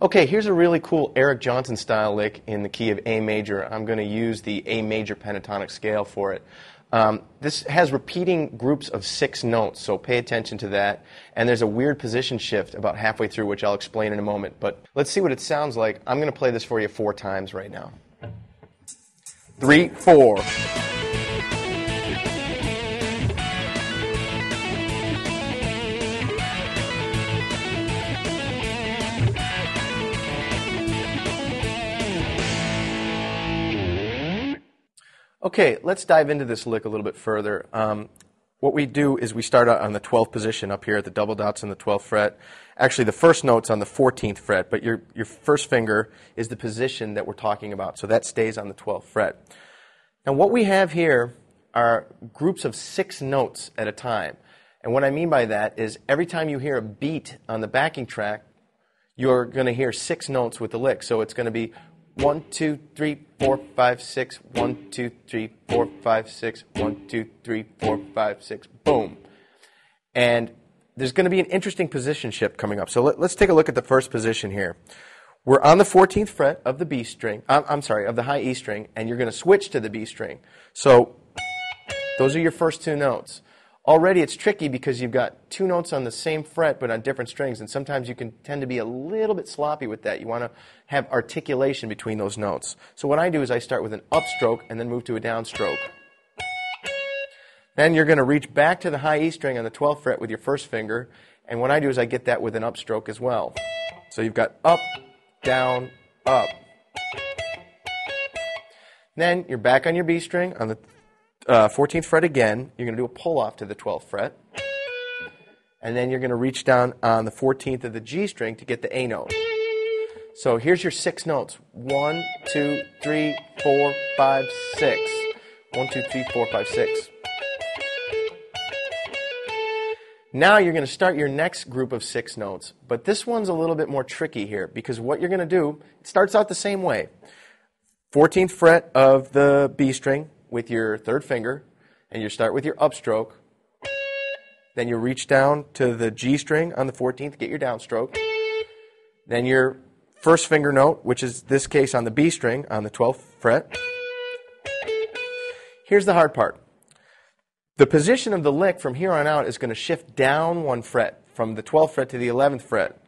Okay, here's a really cool Eric Johnson style lick in the key of A major. I'm going to use the A major pentatonic scale for it. This has repeating groups of 6 notes, so pay attention to that. And there's a weird position shift about halfway through, which I'll explain in a moment. But let's see what it sounds like. I'm going to play this for you 4 times right now. 3, 4. Okay, let's dive into this lick a little bit further. What we do is we start out on the 12th position up here at the double dots on the 12th fret. Actually, the first note's on the 14th fret, but your first finger is the position that we're talking about, so that stays on the 12th fret. Now, what we have here are groups of 6 notes at a time. And what I mean by that is every time you hear a beat on the backing track, you're going to hear 6 notes with the lick. So it's going to be 1, 2, 3, 4, 5, 6, 1, 2, 3, 4, 5, 6, 1, 2, 3, 4, 5, 6, boom. And there's going to be an interesting position shift coming up. So let's take a look at the first position here. We're on the 14th fret of the B string, of the high E string, and you're going to switch to the B string. So those are your first 2 notes. Already it's tricky because you've got 2 notes on the same fret but on different strings, and sometimes you can tend to be a little bit sloppy with that. You want to have articulation between those notes. So what I do is I start with an upstroke and then move to a downstroke. Then you're going to reach back to the high E string on the 12th fret with your first finger, and what I do is I get that with an upstroke as well. So you've got up, down, up. Then you're back on your B string on the 14th fret again. You're going to do a pull-off to the 12th fret. And then you're going to reach down on the 14th of the G string to get the A note. So here's your 6 notes. 1, 2, 3, 4, 5, 6. 1, 2, 3, 4, 5, 6. Now you're going to start your next group of 6 notes. But this one's a little bit more tricky here because what you're going to do, it starts out the same way. 14th fret of the B string with your 3rd finger, and you start with your upstroke. Then you reach down to the G string on the 14th, get your downstroke. Then your first finger note, which is this case on the B string on the 12th fret. Here's the hard part. The position of the lick from here on out is going to shift down 1 fret, from the 12th fret to the 11th fret.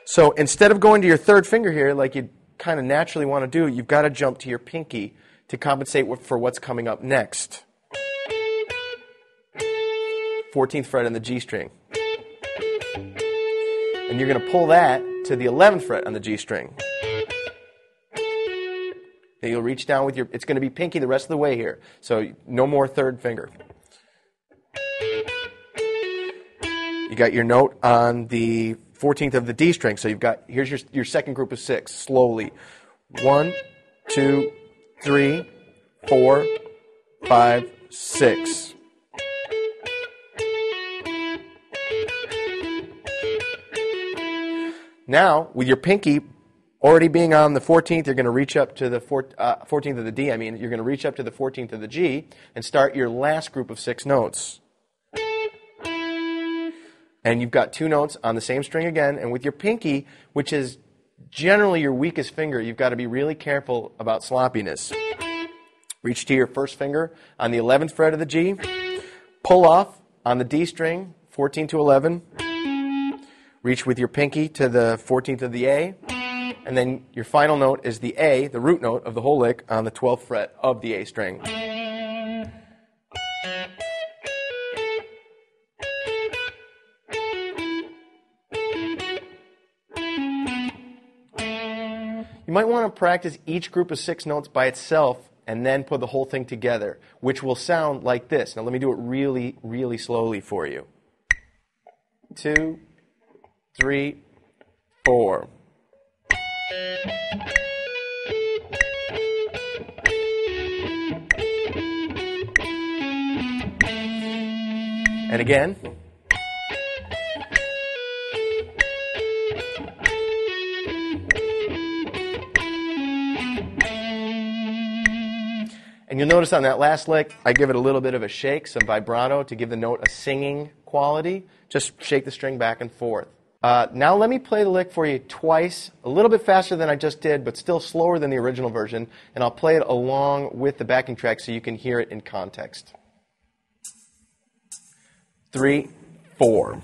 So instead of going to your 3rd finger here like you kind of naturally want to do, you've got to jump to your pinky to compensate for what's coming up next. 14th fret on the G string. And you're going to pull that to the 11th fret on the G string. Then you'll reach down with it's going to be pinky the rest of the way here. So no more 3rd finger. You got your note on the 14th of the D string. So here's your second group of 6, slowly. 1, 2, 3, 4, 5, 6. Now, with your pinky already being on the 14th, you're going to reach up to the 14th of the D. You're going to reach up to the 14th of the G and start your last group of 6 notes. And you've got 2 notes on the same string again, and with your pinky, which is generally your weakest finger, you've got to be really careful about sloppiness. Reach to your first finger on the 11th fret of the G, pull off on the D string, 14 to 11, reach with your pinky to the 14th of the A, and then your final note is the A, the root note of the whole lick, on the 12th fret of the A string. You might want to practice each group of 6 notes by itself and then put the whole thing together, which will sound like this. Now let me do it really, really slowly for you. 2, 3, 4. And again. And you'll notice on that last lick, I give it a little bit of a shake, some vibrato to give the note a singing quality. Just shake the string back and forth. Now let me play the lick for you twice, a little bit faster than I just did, but still slower than the original version, and I'll play it along with the backing track so you can hear it in context. 3, 4.